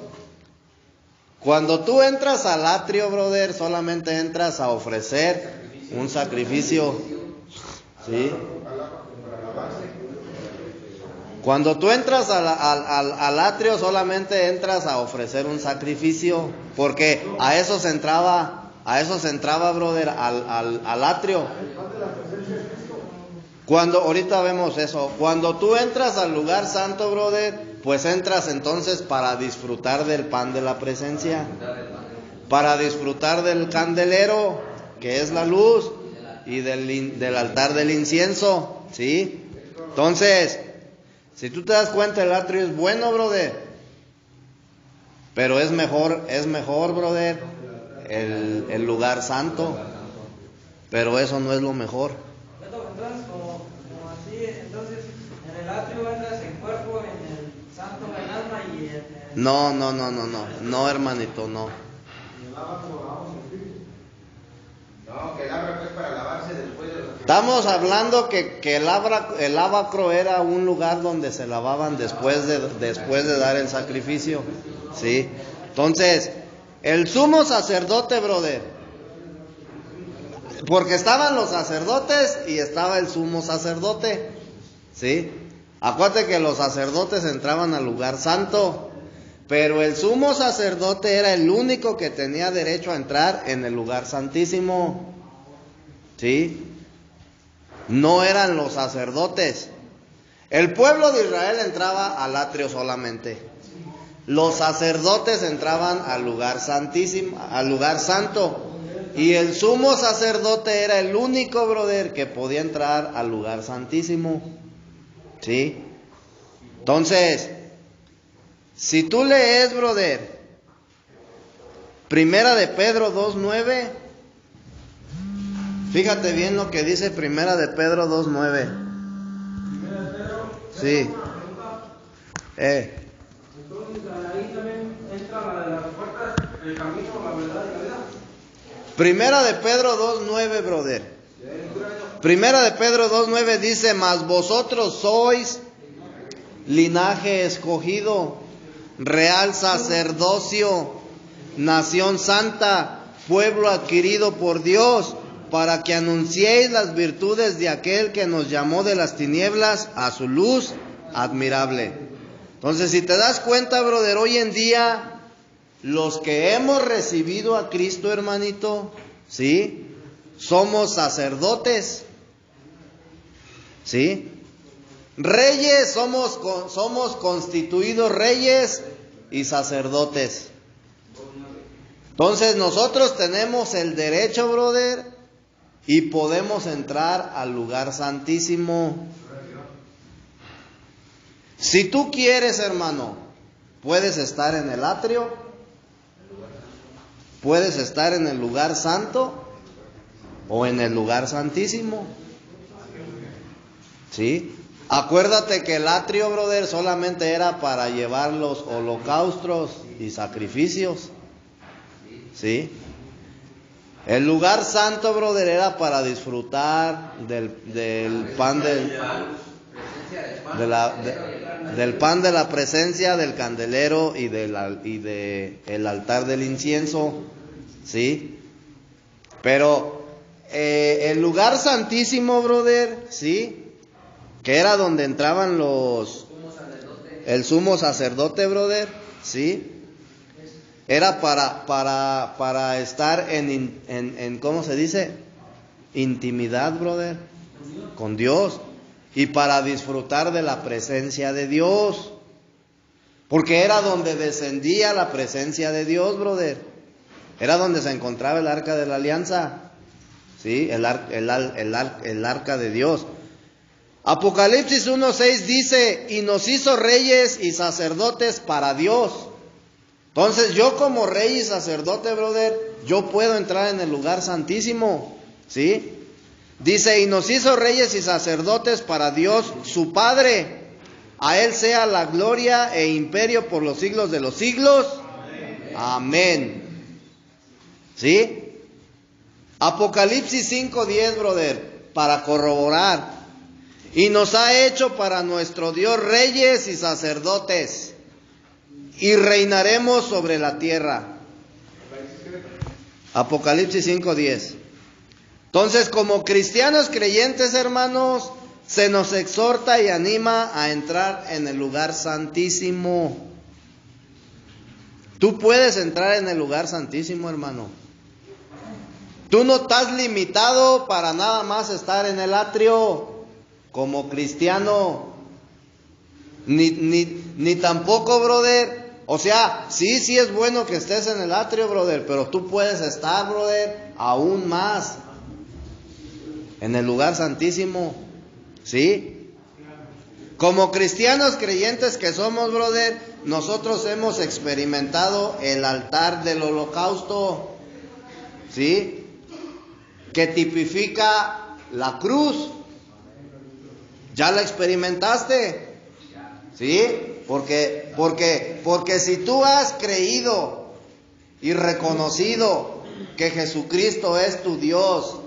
Cuando tú entras al atrio, brother, solamente entras a ofrecer un sacrificio, ¿sí? Cuando tú entras al atrio, solamente entras a ofrecer un sacrificio, porque a eso se entraba, brother, al atrio. Ahorita vemos eso. Cuando tú entras al lugar santo, brother, pues entras entonces para disfrutar del pan de la presencia, para disfrutar del candelero, que es la luz, y del altar del incienso, ¿sí? Entonces, si tú te das cuenta, el atrio es bueno, brother, pero es mejor, brother, el lugar santo, pero eso no es lo mejor. Entonces, como así, entonces, en el atrio entras en cuerpo, en el santo en alma y en el... No, hermanito, no. No, que el lavacro es para lavarse después de los... Estamos hablando que el lavacro era un lugar donde se lavaban después de dar el sacrificio, ¿sí? Entonces, el sumo sacerdote, brother, porque estaban los sacerdotes y estaba el sumo sacerdote, ¿sí? Acuérdate que los sacerdotes entraban al lugar santo, pero el sumo sacerdote era el único que tenía derecho a entrar en el lugar santísimo, ¿sí? No eran los sacerdotes. El pueblo de Israel entraba al atrio solamente. Los sacerdotes entraban al lugar santísimo, al lugar santo. Y el sumo sacerdote era el único, brother, que podía entrar al lugar santísimo, ¿sí? Entonces, si tú lees, brother, Primera de Pedro 2:9, fíjate bien lo que dice Primera de Pedro 2:9. Sí. Entonces ahí también entra las puertas, el camino, la verdad y la vida. Primera de Pedro 2:9, brother. Primera de Pedro 2:9 dice: mas vosotros sois linaje escogido, real sacerdocio, nación santa, pueblo adquirido por Dios, para que anunciéis las virtudes de aquel que nos llamó de las tinieblas a su luz admirable. Entonces, si te das cuenta, brother, hoy en día los que hemos recibido a Cristo, hermanito, ¿sí? Somos sacerdotes, ¿sí? Reyes, somos constituidos reyes y sacerdotes. Entonces nosotros tenemos el derecho, brother, y podemos entrar al lugar santísimo. Si tú quieres, hermano, puedes estar en el atrio, puedes estar en el lugar santo o en el lugar santísimo, ¿sí? Acuérdate que el atrio, brother, solamente era para llevar los holocaustos y sacrificios, ¿sí? El lugar santo, brother, era para disfrutar del pan del pan de la presencia, del candelero y del altar del incienso, ¿sí? Pero el lugar santísimo, brother, ¿sí? Que era donde entraban el sumo sacerdote, brother, ¿sí? Era para estar en ¿cómo se dice? Intimidad, brother, con Dios. Y para disfrutar de la presencia de Dios. Porque era donde descendía la presencia de Dios, brother. Era donde se encontraba el arca de la alianza. ¿Sí? El arca de Dios. Apocalipsis 1:6 dice: y nos hizo reyes y sacerdotes para Dios. Entonces yo como rey y sacerdote, brother, yo puedo entrar en el lugar santísimo, ¿sí? Dice: y nos hizo reyes y sacerdotes para Dios su Padre. A Él sea la gloria e imperio por los siglos de los siglos. Amén. ¿Sí? Apocalipsis 5:10, brother, para corroborar. Y nos ha hecho para nuestro Dios reyes y sacerdotes, y reinaremos sobre la tierra. Apocalipsis 5:10. Entonces, como cristianos creyentes, hermanos, se nos exhorta y anima a entrar en el lugar santísimo. Tú puedes entrar en el lugar santísimo, hermano. Tú no estás limitado para nada más estar en el atrio como cristiano. Ni tampoco, brother. O sea, sí es bueno que estés en el atrio, brother, pero tú puedes estar, brother, aún más en el lugar santísimo, ¿sí? Como cristianos creyentes que somos, brother, nosotros hemos experimentado el altar del holocausto, ¿sí? Que tipifica la cruz. ¿Ya la experimentaste? ¿Sí? Porque si tú has creído y reconocido que Jesucristo es tu Dios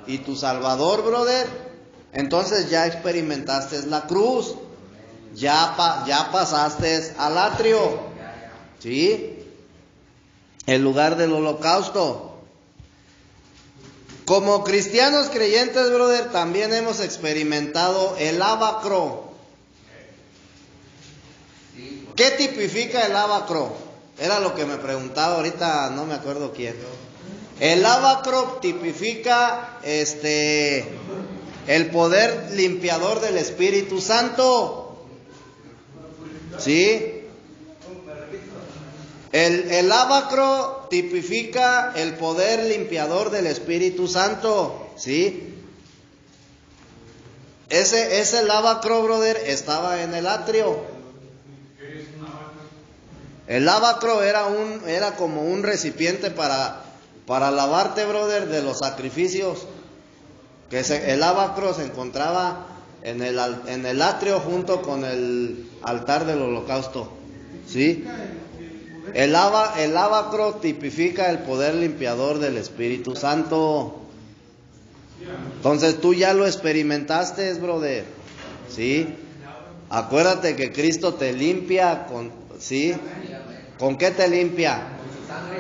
y tu Salvador, brother, entonces ya experimentaste la cruz, ya pasaste al atrio, ¿sí? El lugar del holocausto. Como cristianos creyentes, brother, también hemos experimentado el lavacro. ¿Qué tipifica el lavacro? Era lo que me preguntaba ahorita, no me acuerdo quién. El lavacro tipifica el poder limpiador del Espíritu Santo. ¿Sí? El lavacro tipifica el poder limpiador del Espíritu Santo, ¿sí? Ese lavacro, brother, estaba en el atrio. El lavacro era como un recipiente para lavarte, brother, de los sacrificios. El lavacro se encontraba en el atrio junto con el altar del holocausto, ¿sí? El lavacro tipifica el poder limpiador del Espíritu Santo. Entonces tú ya lo experimentaste, brother, ¿sí? Acuérdate que Cristo te limpia ¿sí? ¿Con qué te limpia?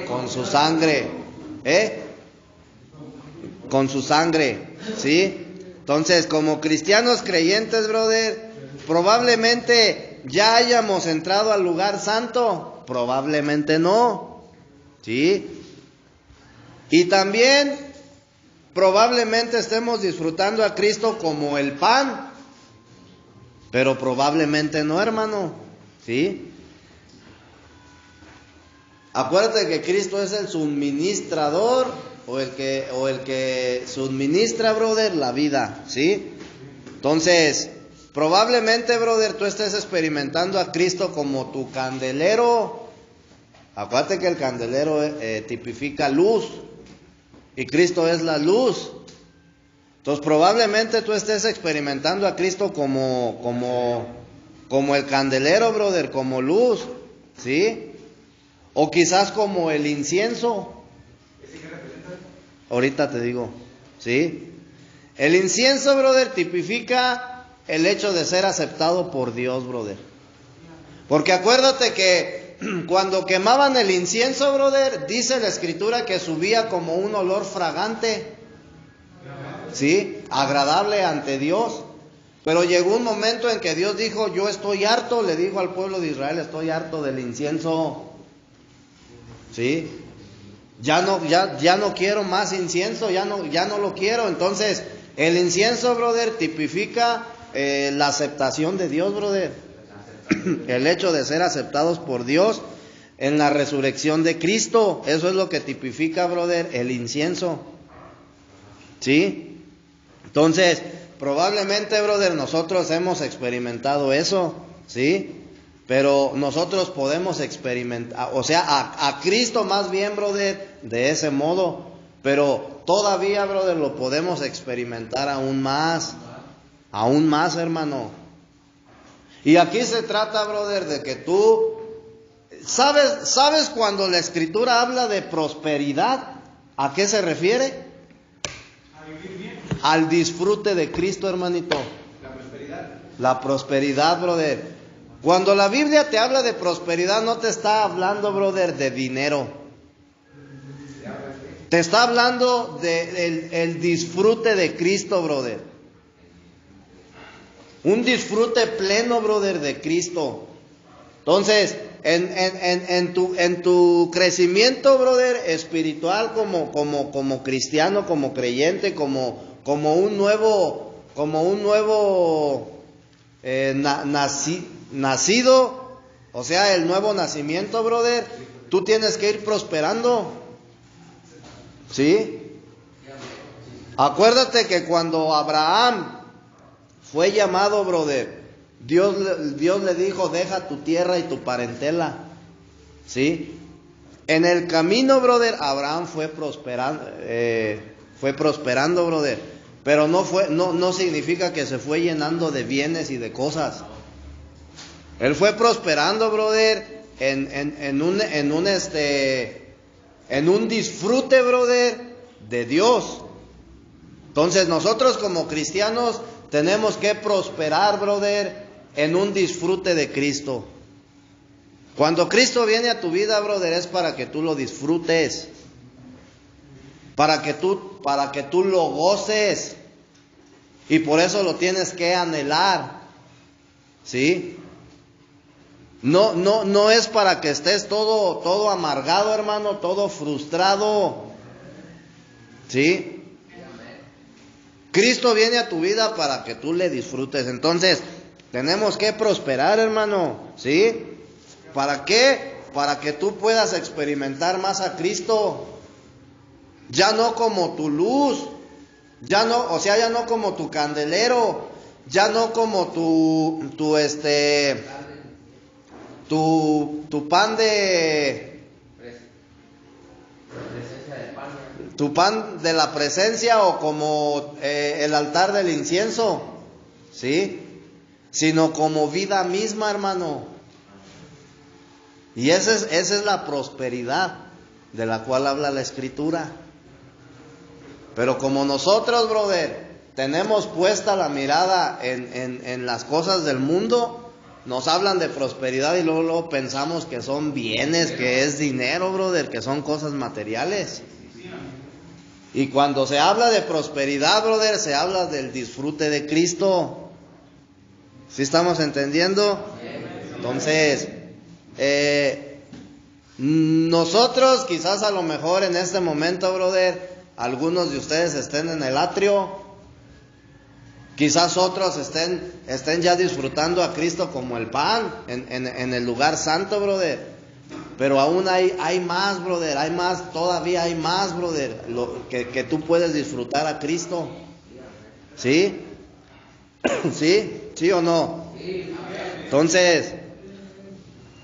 Con su sangre, con su sangre, ¿sí? Entonces, como cristianos creyentes, brother, probablemente ya hayamos entrado al lugar santo. Probablemente no, ¿sí? Y también probablemente estemos disfrutando a Cristo como el pan, pero probablemente no, hermano, ¿sí? Acuérdate que Cristo es el suministrador o el que suministra, brother, la vida, ¿sí? Entonces, probablemente, brother, tú estés experimentando a Cristo como tu candelero. Acuérdate que el candelero tipifica luz y Cristo es la luz. Entonces probablemente tú estés experimentando a Cristo como el candelero, brother, como luz, ¿sí? O quizás como el incienso. Ahorita te digo, ¿sí? El incienso, brother, tipifica el hecho de ser aceptado por Dios, brother. Porque acuérdate que cuando quemaban el incienso, brother, dice la escritura que subía como un olor fragante, ¿sí? Agradable ante Dios. Pero llegó un momento en que Dios dijo, yo estoy harto, le dijo al pueblo de Israel, estoy harto del incienso, ¿sí? Ya no quiero más incienso, ya no lo quiero. Entonces, el incienso, brother, tipifica la aceptación de Dios, brother. El hecho de ser aceptados por Dios en la resurrección de Cristo. Eso es lo que tipifica, brother, el incienso, ¿sí? Entonces, probablemente, brother, nosotros hemos experimentado eso, ¿sí? Pero nosotros podemos experimentar, o sea, a Cristo más bien, brother, de ese modo. Pero todavía, brother, lo podemos experimentar aún más, hermano. Y aquí se trata, brother, de que tú, ¿sabes cuando la Escritura habla de prosperidad? ¿A qué se refiere? Al disfrute de Cristo, hermanito. La prosperidad, brother. Cuando la Biblia te habla de prosperidad, no te está hablando, brother, de dinero. Te está hablando del disfrute de Cristo, brother. Un disfrute pleno, brother, de Cristo. Entonces, en tu crecimiento, brother, espiritual, como cristiano, como creyente, como un nuevo nacido, o sea, el nuevo nacimiento, brother, tú tienes que ir prosperando, ¿sí? Acuérdate que cuando Abraham fue llamado, brother, Dios le dijo, deja tu tierra y tu parentela, ¿sí? En el camino, brother, Abraham fue prosperando, brother, pero no significa que se fue llenando de bienes y de cosas. Él fue prosperando, brother, en un disfrute, brother, de Dios. Entonces nosotros como cristianos tenemos que prosperar, brother, en un disfrute de Cristo. Cuando Cristo viene a tu vida, brother, es para que tú lo disfrutes, para que tú lo goces, y por eso lo tienes que anhelar, ¿sí? No es para que estés todo amargado, hermano, todo frustrado, ¿sí? Cristo viene a tu vida para que tú le disfrutes. Entonces, tenemos que prosperar, hermano, ¿sí? ¿Para qué? Para que tú puedas experimentar más a Cristo. Ya no como tu luz, ya no como tu candelero, ya no como tu pan tu pan de la presencia, o como el altar del incienso, ¿sí? Sino como vida misma, hermano. Y esa es la prosperidad de la cual habla la Escritura. Pero como nosotros, brother, tenemos puesta la mirada en las cosas del mundo, nos hablan de prosperidad y luego pensamos que son bienes, que es dinero, brother, que son cosas materiales. Y cuando se habla de prosperidad, brother, se habla del disfrute de Cristo. ¿Sí estamos entendiendo? Entonces, nosotros quizás a lo mejor en este momento, brother, algunos de ustedes estén en el atrio, quizás otros estén ya disfrutando a Cristo como el pan en el lugar santo, brother. Pero aún hay más, brother, todavía hay más, brother, que tú puedes disfrutar a Cristo. ¿Sí? ¿Sí? ¿Sí o no? Entonces,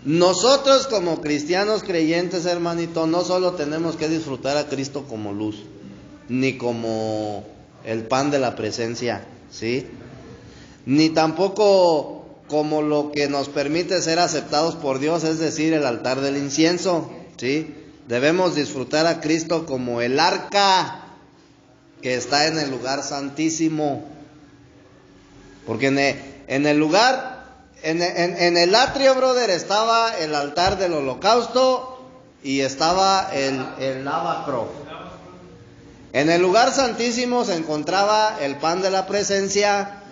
nosotros como cristianos creyentes, hermanito, no solo tenemos que disfrutar a Cristo como luz, ni como el pan de la presencia, ¿sí? Ni tampoco como lo que nos permite ser aceptados por Dios, es decir, el altar del incienso, ¿sí? Debemos disfrutar a Cristo como el arca que está en el lugar santísimo. Porque en el lugar, en el atrio, brother, estaba el altar del holocausto y estaba el lavacro. En el lugar santísimo se encontraba el pan de la presencia.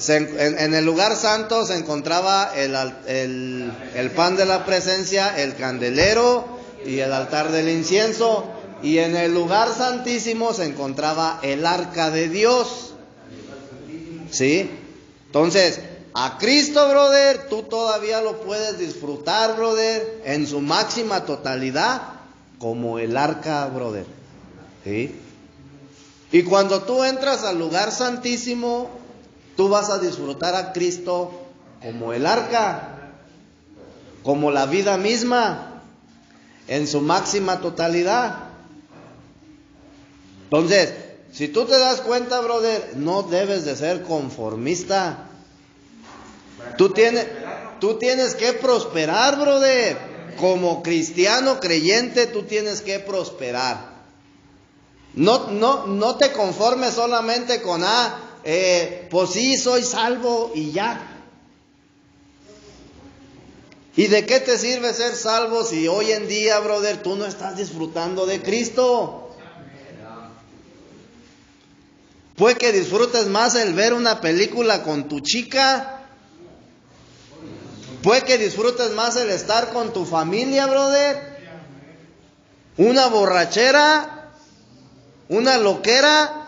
En el lugar santo se encontraba el pan de la presencia, el candelero y el altar del incienso. Y en el lugar santísimo se encontraba el arca de Dios. ¿Sí? Entonces, a Cristo, brother, tú todavía lo puedes disfrutar, brother, en su máxima totalidad, como el arca, brother. ¿Sí? Y cuando tú entras al lugar santísimo, tú vas a disfrutar a Cristo como el arca, como la vida misma, en su máxima totalidad. Entonces, si tú te das cuenta, brother, no debes de ser conformista. Tú tienes que prosperar, brother. Como cristiano creyente, tú tienes que prosperar. No te conformes solamente con, pues sí, soy salvo y ya. ¿Y de qué te sirve ser salvo si hoy en día, brother, tú no estás disfrutando de Cristo? Puede que disfrutes más el ver una película con tu chica. Puede que disfrutes más el estar con tu familia, brother. Una borrachera, una loquera,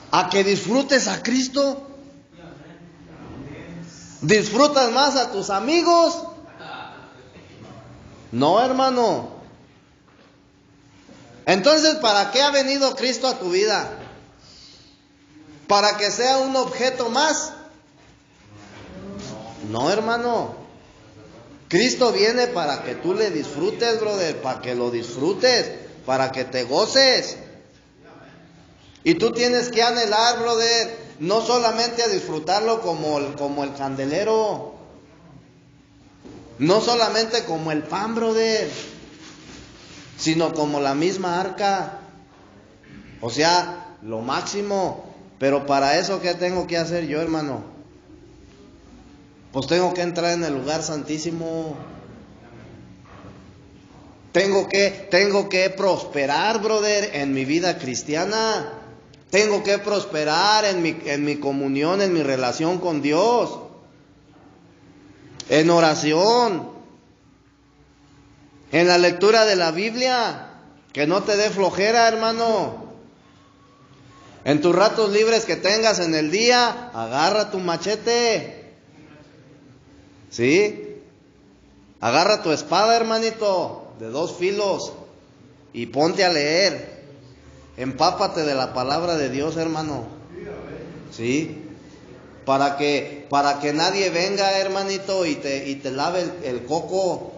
a que disfrutes a Cristo. ¿Disfrutas más a tus amigos? No, hermano. Entonces, ¿para qué ha venido Cristo a tu vida? ¿Para que sea un objeto más? No, hermano. Cristo viene para que tú le disfrutes, brother, para que lo disfrutes, para que te goces. Y tú tienes que anhelar, brother, no solamente a disfrutarlo como el candelero, no solamente como el pan, brother, sino como la misma arca. O sea, lo máximo. Pero para eso, ¿qué tengo que hacer yo, hermano? Pues tengo que entrar en el lugar santísimo. Tengo que prosperar, brother, en mi vida cristiana. Tengo que prosperar en mi comunión, en mi relación con Dios, en oración, en la lectura de la Biblia. Que no te dé flojera, hermano. En tus ratos libres que tengas en el día, agarra tu machete. ¿Sí? Agarra tu espada, hermanito, de 2 filos, y ponte a leer. Empápate de la palabra de Dios, hermano. ¿Sí? Para que nadie venga, hermanito, y te lave el coco.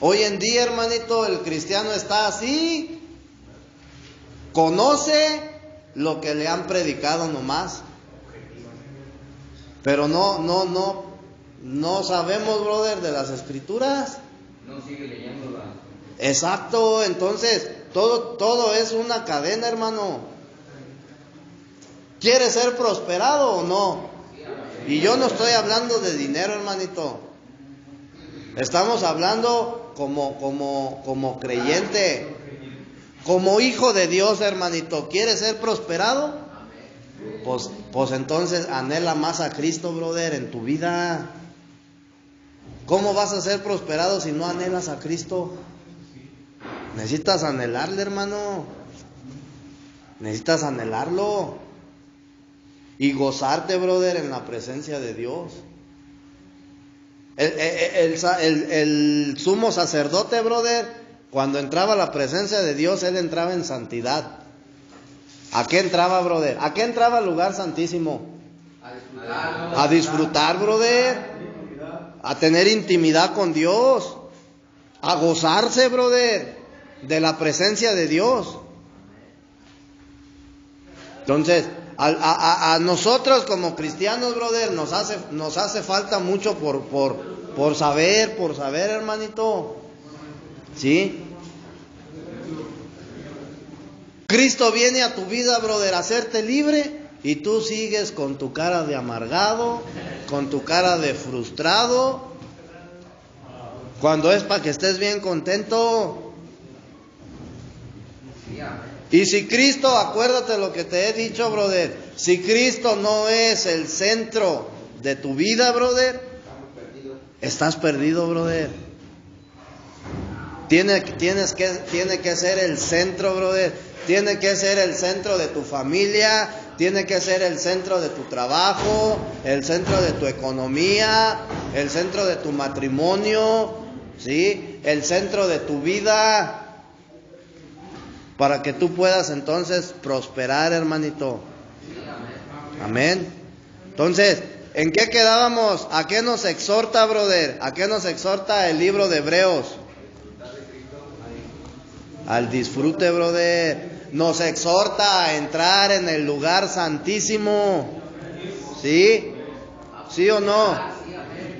Hoy en día, hermanito, el cristiano está así. Conoce lo que le han predicado nomás. Pero no sabemos, brother, de las escrituras. No sigue leyéndola. Exacto, entonces todo es una cadena, hermano. ¿Quieres ser prosperado o no? Y yo no estoy hablando de dinero, hermanito. Estamos hablando como creyente, como hijo de Dios, hermanito. ¿Quieres ser prosperado? Pues entonces anhela más a Cristo, brother, en tu vida. ¿Cómo vas a ser prosperado si no anhelas a Cristo? Necesitas anhelarle, hermano. Necesitas anhelarlo y gozarte, brother, en la presencia de Dios. El sumo sacerdote, brother, cuando entraba a la presencia de Dios, él entraba en santidad. ¿A qué entraba, brother? ¿A qué entraba al lugar santísimo? A disfrutar, brother. A tener intimidad con Dios. A gozarse, brother, de la presencia de Dios. Entonces, a nosotros como cristianos, brother, nos hace falta mucho por Por saber, hermanito. ¿Sí? Cristo viene a tu vida, brother, a hacerte libre, y tú sigues con tu cara de amargado, con tu cara de frustrado, cuando es para que estés bien contento. Y si Cristo, acuérdate lo que te he dicho, brother, si Cristo no es el centro de tu vida, brother, estás perdido, brother. Tiene que ser el centro, brother. Tiene que ser el centro de tu familia, tiene que ser el centro de tu trabajo, el centro de tu economía, el centro de tu matrimonio, ¿sí? El centro de tu vida, para que tú puedas entonces prosperar, hermanito. Amén. Entonces, ¿en qué quedábamos? ¿A qué nos exhorta, brother? ¿A qué nos exhorta el libro de Hebreos? Al disfrute, brother. Nos exhorta a entrar en el lugar santísimo. ¿Sí? ¿Sí o no?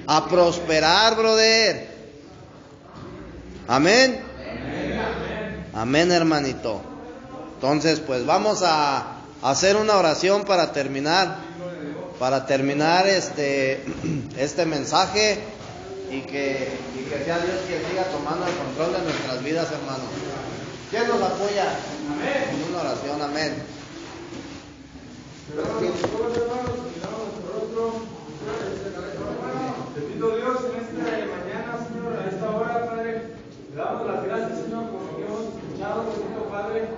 A prosperar, brother. Amén. Amén, hermanito. Entonces, pues vamos a hacer una oración para terminar. Para terminar este mensaje. Y que sea Dios quien siga tomando el control de nuestras vidas, hermanos. ¿Quién nos apoya? Amén. En una oración, amén. Bendito Dios, en esta mañana, Señor, a esta hora, Padre, le damos las gracias, Señor, por lo que hemos escuchado, bendito Padre.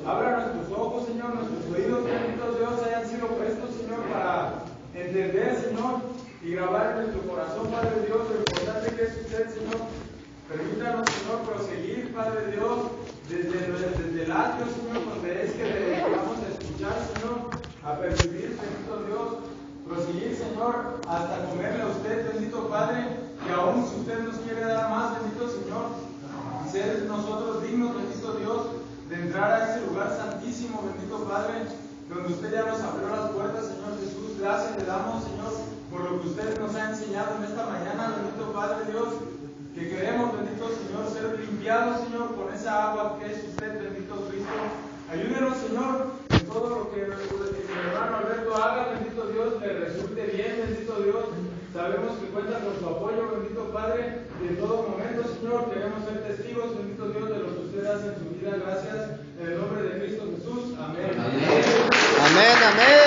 Abra nuestros ojos, Señor, nuestros oídos, bendito Dios, hayan sido prestos, Señor, para entender, Señor, y grabar en nuestro corazón, Padre Dios, lo importante que es usted, Señor. Permítanos, Señor, proseguir, Padre Dios, desde el atrio, Señor, donde es que vamos a escuchar, Señor, a percibir, bendito Dios, proseguir, Señor, hasta comerle a usted, bendito Padre, que aún si usted nos quiere dar más, bendito Señor, ser nosotros dignos, bendito Dios, de entrar a ese lugar santísimo, bendito Padre, donde usted ya nos abrió las puertas, Señor Jesús. Gracias le damos, Señor, por lo que usted nos ha enseñado en esta mañana, bendito Padre Dios, que queremos, bendito Señor, ser limpiados, Señor, con esa agua que es usted, bendito Cristo. Ayúdenos, Señor, en todo lo que el hermano Alberto haga, bendito Dios, le resulte bien, bendito Dios. Sabemos que cuenta con su apoyo, bendito Padre, y en todo momento, Señor, queremos ser testigos, bendito Dios, de lo que usted hace en su vida. Gracias, en el nombre de Cristo Jesús. Amén. Amén, amén.